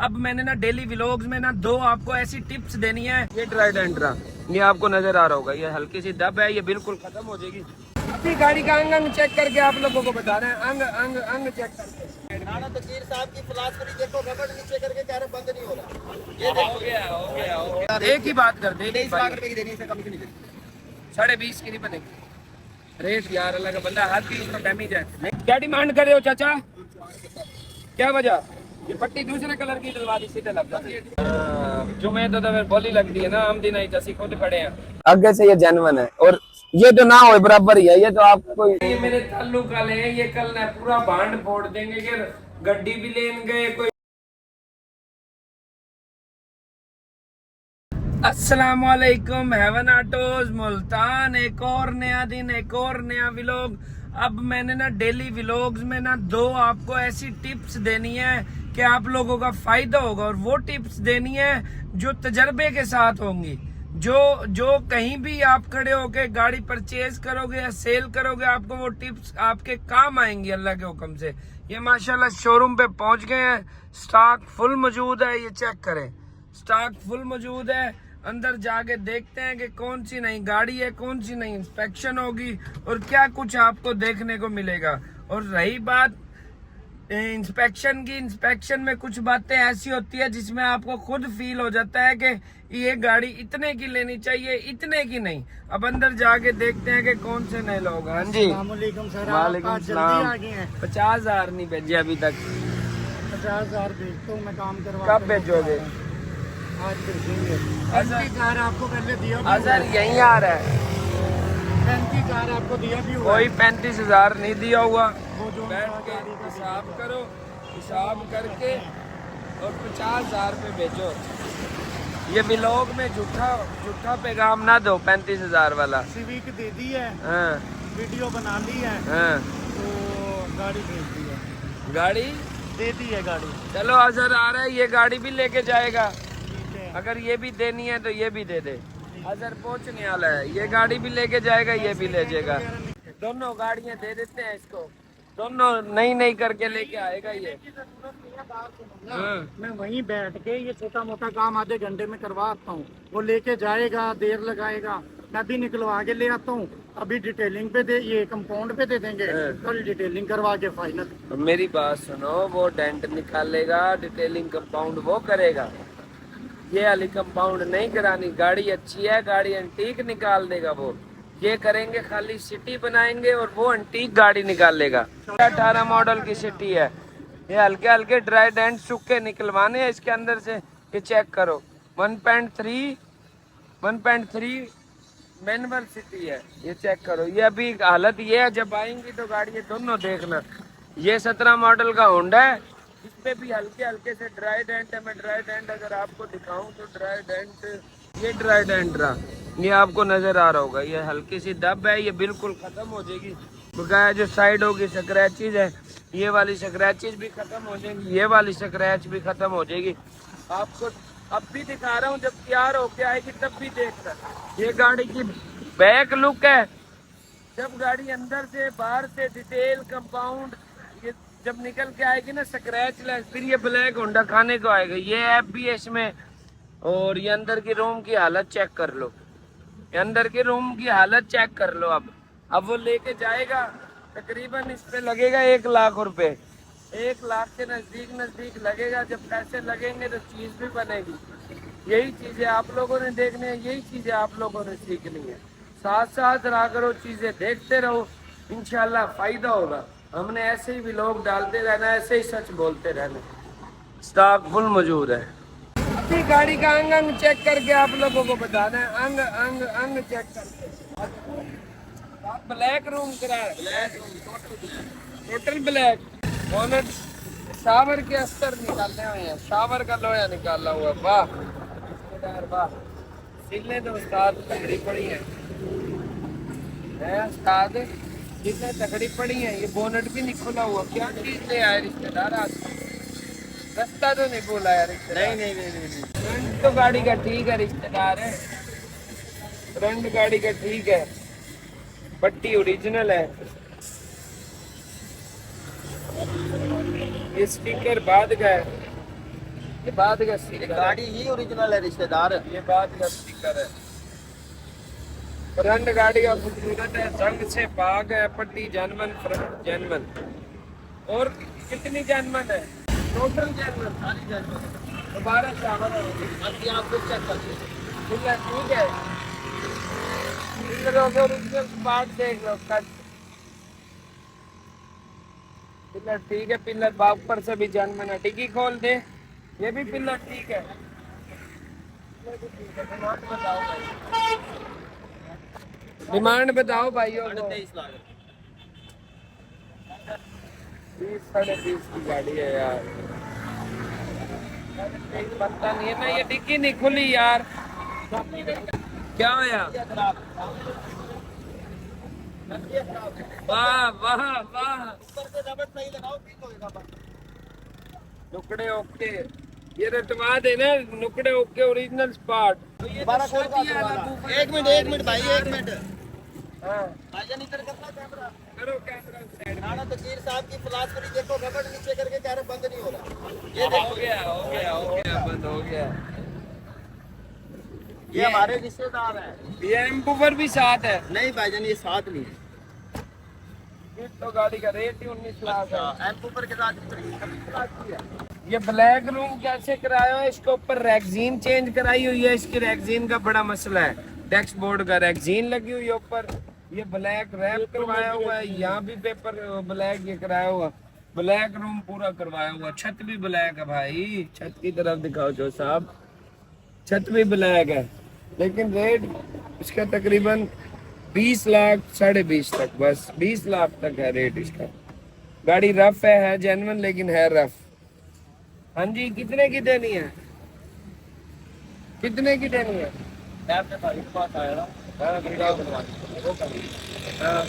अब मैंने ना डेली व्लॉग्स में ना दो आपको ऐसी टिप्स देनी है। ये ट्राइडेंट रहा, ये आपको नजर आ रहा होगा, ये हल्की सी दब है, ये बिल्कुल खत्म हो जाएगी। अपनी गाड़ी का अंग अंग चेक करके आप लोगों को बता रहे हैं, अंग अंग अंग चेक करके। राणा तकीर साहब की फिलासफी देखो, रबड़ नीचे करके कह रहे बंद नहीं हो रहा। ये हो गया हो गया हो गया। एक ही बात कर दे, 23 लाख रुपए की देनी, इससे कम की नहीं देनी। 20.5 की नहीं बनेगी रेट यार, अल्लाह का बंदा हाथ की इसमें डैमेज है। क्या डिमांड कर रहे हो चाचा, क्या वजह? ये पट्टी दूसरे कलर की डलवा दी, सीधे लग जाती है। जो मैं तो फिर बोली लगती है ना, हम दिन आई जैसी खुद खड़े हैं। आगे से ये जेन्युइन है, और ये तो ना हो बराबर ही है, ये तो आपको ये मेरे ताल्लुक वाले हैं, ये कल ना पूरा भांड फोड़ देंगे कि गड्डी भी लेन गए कोई। अस्सलाम वालेकुम, हेवन ऑटोज मुल्तान, एक और नया दिन, एक और नया व्लॉग। अब मैंने ना डेली व्लॉग्स में ना दो आपको ऐसी टिप्स देनी है कि आप लोगों का फायदा होगा, और वो टिप्स देनी है जो तजर्बे के साथ होंगी। जो कहीं भी आप खड़े होके गाड़ी परचेज करोगे या सेल करोगे, आपको वो टिप्स आपके काम आएंगी अल्लाह के हुक्म से। ये माशाल्लाह शोरूम पे पहुंच गए हैं, स्टॉक फुल मौजूद है, ये चेक करें, स्टॉक फुल मौजूद है। अंदर जाके देखते हैं कि कौन सी नई गाड़ी है, कौन सी नई इंस्पेक्शन होगी और क्या कुछ आपको देखने को मिलेगा। और रही बात इंस्पेक्शन की, इंस्पेक्शन में कुछ बातें ऐसी होती है जिसमें आपको खुद फील हो जाता है कि ये गाड़ी इतने की लेनी चाहिए, इतने की नहीं। अब अंदर जाके देखते हैं कि कौन से नए लोग। हाँ जी, वालेकुम सलाम। 50,000 नहीं भेजे अभी तक। 50,000 भेजता हूँ मैं, काम करवा। कब भेजोगे? आज भेजेंगे। 35,000 आपको पहले दिया, अजहर यहीं आ रहा है। 35,000 आपको दिया भी हुआ। कोई 35,000 नहीं दिया हुआ। वो जो बैठ के हिसाब करो, हिसाब करके और 50,000 पे भेजो। ये व्लॉग में झूठा पैगाम ना दो 35,000 वाला। सिविक दे दी है, हाँ वीडियो बना ली है, हाँ, तो गाड़ी भेज दी है, गाड़ी दे दी है गाड़ी। चलो अजहर आ रहा है, ये गाड़ी भी लेके जाएगा। ठीक है, अगर ये भी देनी है तो ये भी दे दे। अजहर पहुंचने वाला है, ये गाड़ी भी लेके जाएगा, ये भी ले जाएगा। दोनों गाड़ियां दे देते हैं इसको, दोनों नई करके लेके आएगा ये। हाँ। मैं वहीं बैठ के ये छोटा मोटा काम आधे घंटे में करवा आता हूँ, वो लेके जाएगा, देर लगाएगा, मैं भी निकलवा के ले आता हूँ। अभी डिटेलिंग पे दे, ये कंपाउंड पे दे देंगे, कल डिटेलिंग करवा के फाइनल। मेरी बात सुनो, वो डेंट निकालेगा, डिटेलिंग कंपाउंड वो करेगा, ये वाली कंपाउंड नहीं करानी। गाड़ी अच्छी है, गाड़ी एंटीक निकाल देगा वो। ये करेंगे खाली सिटी बनाएंगे और वो एंटीक गाड़ी निकाल लेगा। 18 मॉडल की सिटी है, ये हल्के हल्के ड्राई डेंट सूखे निकलवाने हैं इसके अंदर से। ये चेक करो, 1.3 मैनुअल सिटी है, ये चेक करो। ये अभी हालत ये है, जब आएंगी तो गाड़ी ये दोनों देखना। ये 17 मॉडल का होंडा है, इसपे भी हल्के हल्के से ड्राई डेंट है। मैं ड्राई डेंट अगर आपको दिखाऊं तो ड्राई डेंट, ये ड्राई डेंट रहा, ये आपको नजर आ रहा होगा, ये हल्की सी दब है, ये बिल्कुल खत्म हो जाएगी। बकाया जो साइड होगी स्क्रैचेज है, ये वाली स्क्रैचेज भी खत्म हो जाएंगी, ये वाली स्क्रैच भी खत्म हो जाएगी। आपको अब भी दिखा रहा हूँ, जब तैयार होके आएगी तब भी देखना। ये गाड़ी की बैक लुक है, जब गाड़ी अंदर से बाहर से डिटेल कंपाउंड ये जब निकल के आएगी ना स्क्रैच लेस, फिर ये ब्लैक होंडा खाने को आएगा। ये ऐप भी है इसमें, और ये अंदर की रूम की हालत चेक कर लो, ये अंदर की रूम की हालत चेक कर लो। अब वो लेके जाएगा, तकरीबन इस पे लगेगा 1 लाख रुपए, 1 लाख के नजदीक लगेगा। जब पैसे लगेंगे तो चीज भी बनेगी। यही चीजें आप लोगों ने देखनी है, यही चीजें आप लोगों ने सीखनी है। साथ साथ रहा करो, चीजें देखते रहो, इंशाल्लाह फायदा होगा। हमने ऐसे ही व्लॉग डालते रहना, ऐसे ही सच बोलते रहना। स्टॉक फुल मौजूद है। अपनी गाड़ी का अंग अंग चेक करके आप लोगों को बताना है, अंग अंग अंग चेक करके। ब्लैक रूम करा है, black room total black. Bonnet shower के अस्तर निकालने हुए हैं, शावर का लोया निकाला हुआ। वाह रिश्तेदार वाह, सिलने तो उस्ताद तगड़ी पड़ी है उस्ताद, जितने तगड़ी पड़ी है। ये बोनट भी नहीं खुला हुआ, क्या चीज ले आए रिश्तेदार आज? रास्ता तो नहीं बोला यार रिश्तेदार। नहीं। फ्रंट तो गाड़ी का ठीक है रिश्तेदार है, फ्रंट गाड़ी का ठीक है, पट्टी ओरिजिनल है। ये स्टिकर बाद का है, ये बाद का स्टिकर है। गाड़ी ही ओरिजिनल है रिश्तेदार। ये बाद का स्टिकर है। फ्रंट गाड़ी का खूबसूरत है, जंग से पाक है, पट्टी जनमन, फ्रंट जनमन। और कितनी जनमन है? टोटल जनमन, सारी जनमन। दोबारा शावर होगी। बाकी आप खुद चेक कर लीजिए। ठीक है, ठीक है। ओरिजिनल स्पार्ट देख लो, कट। पिलर ठीक है, पिलर बाप पर से भी जनमन है। डिग्गी खोल दे, ये भी पिलर ठीक है। डिमांड बताओ भाइयों को। 23 लाख। 20 साढ़े 20 की गाड़ी है यार। बनता नहीं है ना, ये डिग्गी नहीं खुली यार। क्या हो यार? वाह वाह वाह, ऊपर से रबड़ सही लगाओ, ठीक होएगा बस। नुकड़े ओके, ये रटवा देना, नुकड़े ओके ओरिजिनल स्पार्ट। दोबारा खोल का दोबारा। एक मिनट भाई, एक मिनट। हाँ भाईजान इधर करना कैमरा। करो कैमरा साइड। राणा तकीर साहब की फिलासफी देखो, रबड़ नीचे करके कह रहे बंद नहीं हो रहा। ये हो देखो, गया हो गया हो गया, बंद हो गया। ये हमारे रिश्तेदार है। ये एम्पूफर भी साथ है। नहीं भाईजान, ये साथ नहीं है। तो गाड़ी का रेट ही 19 लाख है। एम्पूफर के साथ 26 लाख की है। ये ब्लैक रूम कैसे कराया है? इसके ऊपर रैगजीन चेंज कराई हुई है। इसकी रैगजीन का बड़ा मसला है। डैशबोर्ड का रैगजीन लगी हुई है ऊपर। ये ब्लैक रैप करवाया हुआ है, यहाँ भी पेपर ब्लैक ये कराया हुआ। ब्लैक रूम पूरा करवाया हुआ। छत भी ब्लैक है भाई, छत की तरफ दिखाओ जो साहब, छत भी ब्लैक है। लेकिन रेट इसका तकरीबन 20 लाख, साढ़े 20 तक, बस 20 लाख तक है रेट इसका। गाड़ी रफ है जेन्युइन, लेकिन है रफ। हाँ जी, कितने की देनी है? कितने की देनी है? मैं अपने भाई के पास आया था।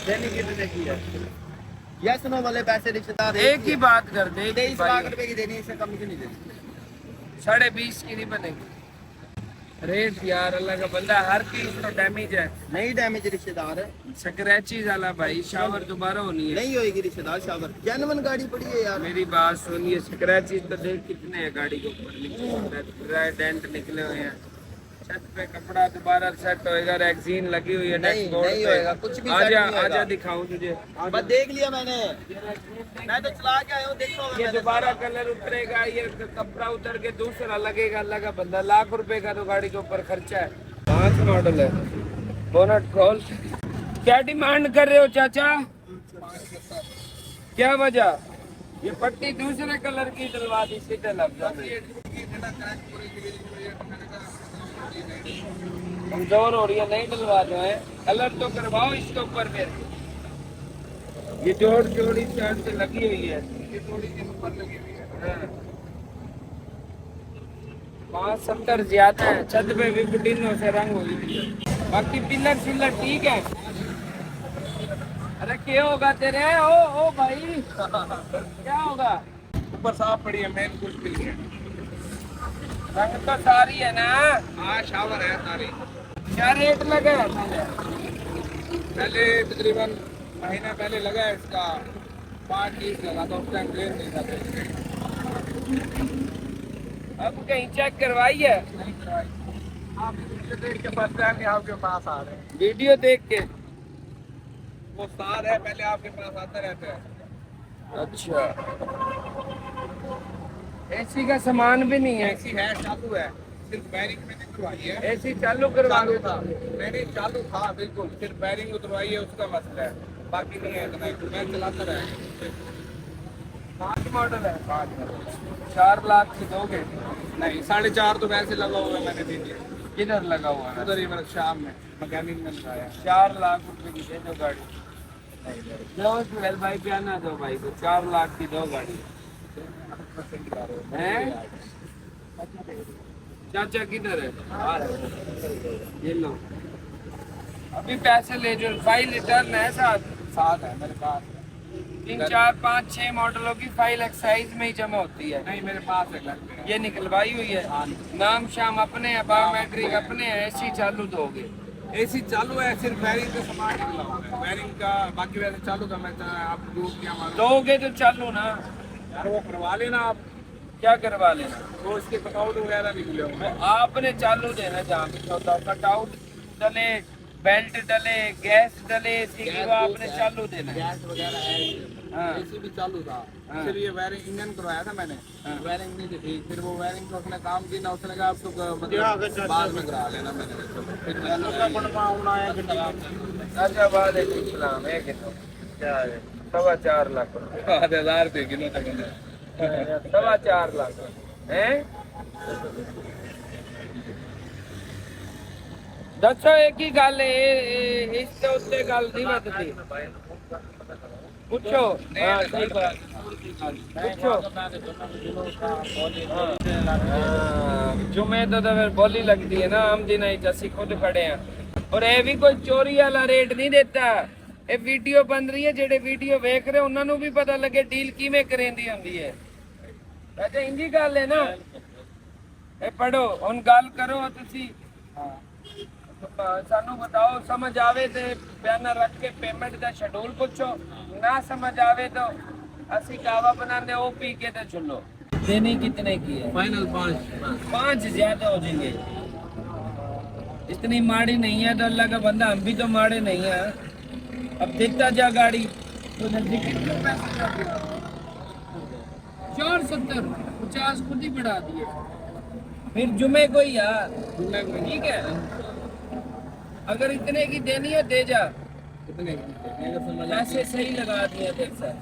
देनी कितने की है? यस नो वाले पैसे रिश्तेदार एक ही बात कर दे। 23 लाख रुपए की देनी है, इससे कम की नहीं देनी। 20.5 की नहीं बनेगी रेट यार। अल्लाह का बंदा, हर चीज तो डैमेज है। नहीं डैमेज रिश्तेदार है। स्क्रैचेज वाला भाई, शावर दोबारा होनी है। नहीं होएगी रिश्तेदार शावर। जेन्युइन गाड़ी पड़ी है यार। मेरी बात सुनिए, स्क्रैचेज तो देख कितने हैं गाड़ी के ऊपर, डेंट निकले हुए हैं। छत पे कपड़ा दोबारा सेट होएगा, रैगजीन लगी हुई है। नहीं, नहीं होएगा, कुछ भी सेट आजा नहीं होएगा। आजा दिखाऊं तुझे। बस देख लिया मैंने, मैं तो चला के आया हूँ, देखो ये दोबारा कलर उतरेगा, ये कपड़ा उतर के दूसरा लगेगा। अल्लाह का बंदा, लाख रुपए का तो गाड़ी के ऊपर खर्चा है। 5 मॉडल है। बोनट खोल। क्या डिमांड कर रहे हो चाचा? क्या वजह? ये पट्टी दूसरे कलर की डलवा दी सीधे लफ्ज़ों में। कमजोर हो रही है, नहीं डलवा दो है। कलर तो करवाओ इसके ऊपर फिर। ये जोड़ जोड़ी साइड से लगी हुई है। ये जोड़ी के ऊपर लगी हुई है। 570 ज्यादा है। छत पे भी पुटीनों से रंग हुई है। बाकी पिलर शिलर ठीक है। अरे क्या होगा तेरे? ओ भाई क्या होगा? ऊपर साफ पड़ी है, मेन कुछ भी नहीं है। रंग तो सारी है ना? हाँ, शावर है सारी। क्या रेट लगा है? पहले तकरीबन महीना पहले लगा है इसका 5-30 लगा था, उस टाइम क्लेम नहीं था। अब कहीं चेक करवाई है? नहीं करवाई। आप वीडियो देख के फर्स्ट टाइम ही आपके पास आ रहे हैं। वीडियो देख के? वो सार है, पहले आपके पास आते रहते हैं। अच्छा, एसी का सामान भी नहीं है? ऐसी है, चालू है, सिर्फ बैरिंग मैंने करवाई है। एसी चालू करवा चालू लो। था, मैंने चालू था बिल्कुल, सिर्फ बैरिंग उतरवाई है, उसका मसला है, बाकी नहीं है इतना ही। मैं चलाता रहा। 5 मॉडल है। 4 लाख की दोगे? नहीं, 4.5 तो वैसे लगा हुआ है, मैंने दे दिया। किधर लगा हुआ है? उधर ही मेरे शाम में मैकेनिक ने लगाया। 4 लाख रुपए की दे दो गाड़ी। दो सुहेल भाई, बयाना दो भाई को। 4 लाख की दो गाड़ी हैं? चाचा किधर है? ये लो, अभी पैसे ले जो। फाइल रिटर्न है साथ है मेरे पास। 3, 4, 5, 6 मॉडलों की फाइल एक्साइज में ही जमा होती है। नहीं, मेरे पास है घर पे। ये निकलवाई हुई है। नाम शाम अपने हैं, बायोमेट्रिक अपने हैं। एसी चालू दोगे? एसी चालू है, सिर्फ बैरिंग का सामान निकला हुआ है, बैरिंग का। बाकी वैसे चालू था, मैं आप ग्रुप क्या मालूम। दोगे तो चालू ना। यार वो करवा लेना आप। क्या करवा लेना? वो इसके कटआउट वगैरह निकले होंगे। वो आपने चालू देना जहाँ भी सौदा, कटआउट डले, बेल्ट डले, गैस डले, इसी की वो आपने चालू देना है। गैस वगैरह है, हाँ। एसी भी चालू था। हाँ। फिर ये वायरिंग इंजन करवाया था मैंने, वायरिंग नहीं थी, फिर वो वायरिंग को उसने काम की ना, उसने कहा अब तो मतलब बाद में करा लेना। मैंने फिर अच्छा बाद इस्लाम है कि क्या है 4.25 लाख रुपए 1000 रुपये किलो तक मैंने 4.25 लाख है। दसो एक ही गल इससे उससे गल नहीं बदती। पूछो हाँ सही बात पूछो। जुमे तो फिर बोली लगती है ना, आम दिन असी खुद खड़े हैं। और ये भी कोई चोरी वाला रेट नहीं देता। ये वीडियो बन रही है, जेडे वीडियो वेख रहे उन्होंने भी पता लगे डील किवें करेंदी होंदी है। अच्छा इंजी गल है ना, ये पढ़ो हुन गल करो तुसी सानू बताओ, समझ आवे तो बयाना रख के पेमेंट का शेड्यूल पूछो, ना समझ आवे तो असी कावा बनाने वो पी के तो चलो। देनी कितने की है? फाइनल 5 ज्यादा हो जाएंगे। इतनी माड़ी नहीं है तो अल्लाह का बंदा, हम भी तो माड़े नहीं है। अब देखता जा गाड़ी तो नजदीक कितने पैसे का 470 50 खुद ही बढ़ा दिए। फिर जुमे को ही यार, ठीक है अगर इतने की देनी है दे जा, पैसे सही लगा दिए देख सर।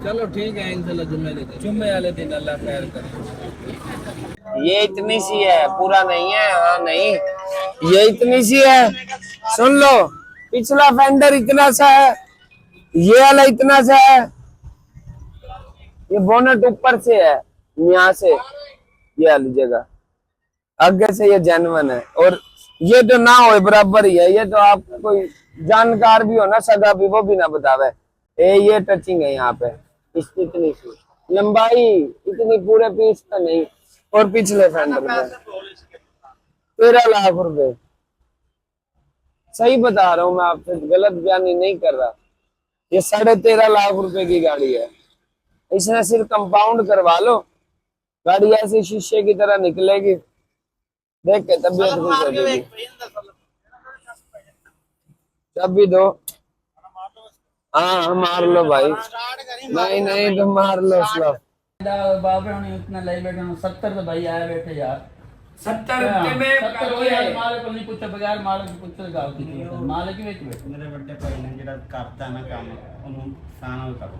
चलो ठीक है, इंशाल्लाह जुम्मे लेते हैं। जुम्मे वाले दिन अल्लाह खैर करे। ये इतनी सी है, पूरा नहीं है। हाँ नहीं, ये इतनी सी है। सुन लो, पिछला फेंडर इतना सा है, ये वाला इतना सा है, ये बोनट ऊपर से है, यहाँ से ये वाली जगह, आगे से ये जेन्युइन है। और ये तो ना हो बराबर ही है, ये तो आप कोई जानकार भी हो ना, सगा भी, वो भी ना बतावे। ये टचिंग है यहाँ पे, इसकी इतनी सी लंबाई, इतनी पूरे पीस तो नहीं। और पिछले फेंडर में 13 लाख रुपए, सही बता रहा हूँ मैं आपसे, गलत बयानी नहीं कर रहा। ये 13.5 लाख रुपए की गाड़ी है। इसने सिर्फ कंपाउंड करवा लो, गाड़ी ऐसी शीशे की तरह निकलेगी, देख के तबीयत खुश हो जाएगी। चाबी दो। हाँ मार लो भाई, नहीं नहीं तुम मार लो स्लो। बाबे हुन इतना ले बैठे 70 तो भाई आए बैठे यार। 70 रुपए में 70 हो यार, मालिक को नहीं पूछा, बगैर मालिक को पूछा गाल की मालिक ही ਵਿੱਚ बैठे। मेरे बड़े भाई ने ਜਿਹੜਾ ਕਰਦਾ ਨਾ ਕੰਮ ਉਹਨੂੰ ਸਾਨਾ ਕਰੋ,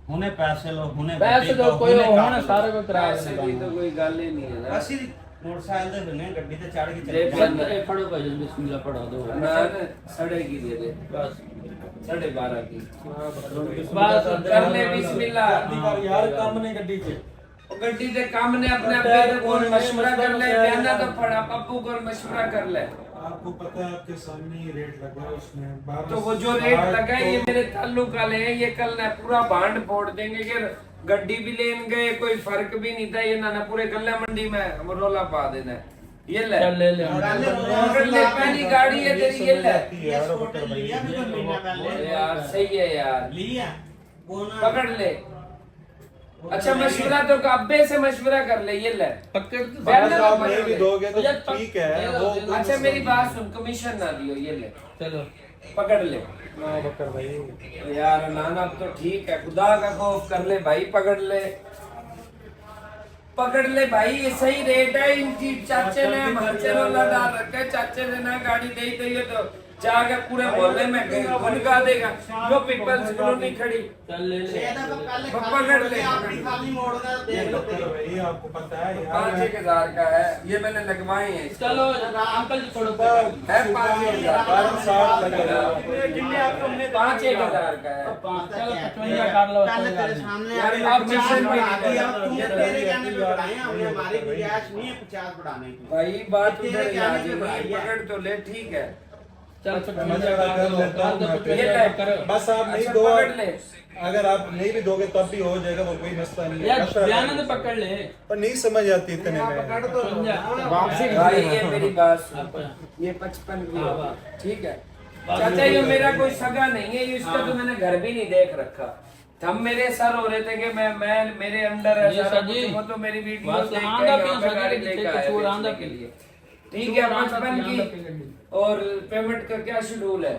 ਹੁਣੇ ਪੈਸੇ ਲੋ, ਹੁਣੇ पैसे तो कोई होना सारे को करा पैसे की तो कोई गल ही नहीं है ना। ਅਸੀਂ मोटरसाइकिल ਦੇ ਬਿਨੇ ਗੱਡੀ ਤੇ ਚੜ ਕੇ ले ਚੱਲੇ बंद- ये पढ़ो भाई बिस्मिल्लाह पढ़ा दो ना ना, 12.5 की दे दे, बस 12.5 की बस कर ले बिस्मिल्लाह। ਯਾਰ ਕੰਮ ਨੇ ਗੱਡੀ 'ਚ गड्डी से काम ने अपने बेटे को मशवरा कर ले, बयाना तो पड़ा पप्पू को मशवरा कर ले। आपको पता है आपके सामने ही रेट लगा है उसमें 12 तो वो जो रेट लगा है, ये मेरे ताल्लुक वाले हैं, ये कल ना पूरा भांड फोड़ देंगे कि गड्डी भी लेन गए, कोई फर्क भी नहीं था। ये ना पूरे गल्ला मंडी में हम रोला पा देना है। ये ले चल ले ले पकड़ ले, पहली गाड़ी है तेरी, ये ले यार बकर भाई यार, सही है यार, ਲਿਆ ਉਹ ਨਾ पकड़ ले। अच्छा मशवरा तो अब्बे से मशवरा कर ले, ये ले पकड़ तो बयाना तो आप पकड़ नहीं भी ले। दोगे तो यार, ठीक है वो अच्छा मेरी बात सुन, कमीशन ना दियो, ये ले चलो पकड़ ले। ना बकर भाई यार नाना अब तो ठीक है, खुदा का खौफ कर ले भाई, पकड़ ले पकड़ ले भाई, ये सही रेट है इनकी। चाचे ने हमारे रोला डाल रखा है, चाचे ने ना गाड़ी दे तो ये तो जाकर पूरे मोहल्ले में घुनका देगा। जो पीपल्स कॉलोनी खड़ी, चल ले ले ਇਹਦਾ ਤਾਂ ਪਹਿਲੇ पकड़ ले। ਆਪਣੀ ਖਾਲੀ ਮੋੜ ਦਾ ਦੇਖ ਲਓ बकर भाई आपको पता है यार 5,000 का है, ये मैंने लगवाए हैं। चलो अंकल जी छोड़ो है 5,000 60 लगेगा। 5,000 का है। चलो 55 कर लो पहले तेरे सामने यार, यार आप 50 मिशन बढ़ा भी दिया, नहीं तूने देते। तेरे कहने पे बढ़ाए हैं, हमने हमारी गुंजाइश नहीं है 50 बढ़ाने की। भाई बात तेरे उधर कहने याद पे बढ़ाई है। पकड़ तो ले, ठीक है चल मैं जरा कर लेता हूँ मैं ये फिर। ले करो बस आप नहीं अच्छा, दो, पकड़ ले। अगर आप नहीं भी दोगे तब भी हो जाएगा, वो कोई मसला नहीं यार है। बयाना तो पकड़ ले पर नहीं समझ आती इतने में। भाई ये मेरी बात सुन, ये 55 की होगी, ठीक है चाचा, ये मेरा कोई सगा नहीं है, ये इसका तो मैंने घर भी नहीं देख रखा, हम मेरे सर हो रहे थे कि मैं मेरे अंडर है ये सारा सजी। कुछ, वो तो मेरी वीडियो बस देख के आंधा यहाँ पियो पे सजी गाड़ी के लेके नीचे आया कचूर बेचने आंधा के पियो। लिए। ठीक है, आंधा 55 पियो, की। और पेमेंट का क्या शेड्यूल है?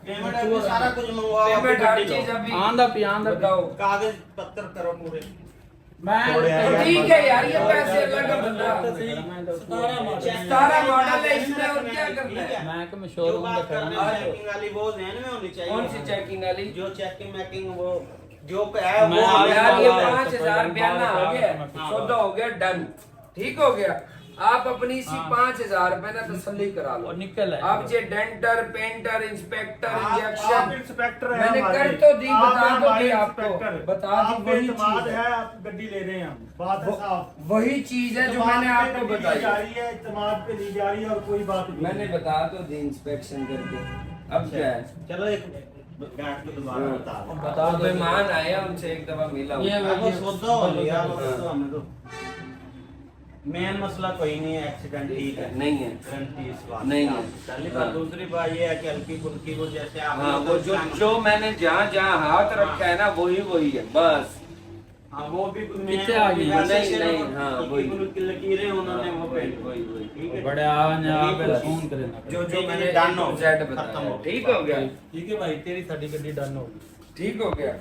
पेमेंट अभी सारा कुछ मंगवाओ, पेमेंट आपकी हर गड्डी चीज लो। अभी आंधा पियो, आंधा पियो। बताओ। कागज पत्र करो पूरे। तो ठीक है यार, ये पैसे अलग है बंदा। 17 मॉडल है इसमें, और क्या करना है? मैं कि मैं जो शोरूम बात पे करनी खड़ा है चेकिंग वाली वो ध्यान में होनी चाहिए। कौन सी चेकिंग वाली? जो चेकिंग मैकिंग वो जो है मैं वो आगे यार ये वाला 5000 बयाना आ गया, सौदा हो गया डन, ठीक हो गया। आप अपनी इसी 5000 रुपए ना तसल्ली करा लो। और निकल है। आप ये डेंटर, पेंटर, इंस्पेक्टर, आप इंजेक्शन इंस्पेक्टर हैं मैंने हमारे। कर तो दी, आप बता हैं तो हमारे दी आपको, इंस्पेक्टर। बता दी। आप वही एतमाद चीज है, आप गड्डी ले रहे हैं हम, बात है साफ। वही चीज है जो एतमाद मैंने पे आपको गड्डी ली बताई। जा रही है, एतमाद पे ली जा रही है और कोई बात नहीं। मैंने बता तो दी इंस्पेक्शन करके। अब क्या है? चलो एक गार्ड को दोबारा बता दो। बता दो। मेहमान आए हैं, उनसे एक दफा मिला हूं। ये वो सौदा हो लिया, वो तो हमें तो मेन मसला कोई नहीं है, एक्सीडेंट ठीक है, नहीं है। गारंटी इस बात नहीं की। है। पहली हाँ। बात, दूसरी बात ये है कि हल्की फुल्की वो जैसे आप हाँ, वो जो मैंने जहाँ जहाँ हाथ रखा है ना, वही है बस। हाँ वो भी कितने आ गई? नहीं, हाँ, वही। लकीरें उन्होंने वो पेंट वही। ठीक है। बड़े आने आप फोन करें ना। जो ठीक है, मैंने done हो Z गया। बताया, खत्म हो ठीक हो गया, ठीक है भाई, तेरी साडी गड्डी डन होगी। ठीक हो गया।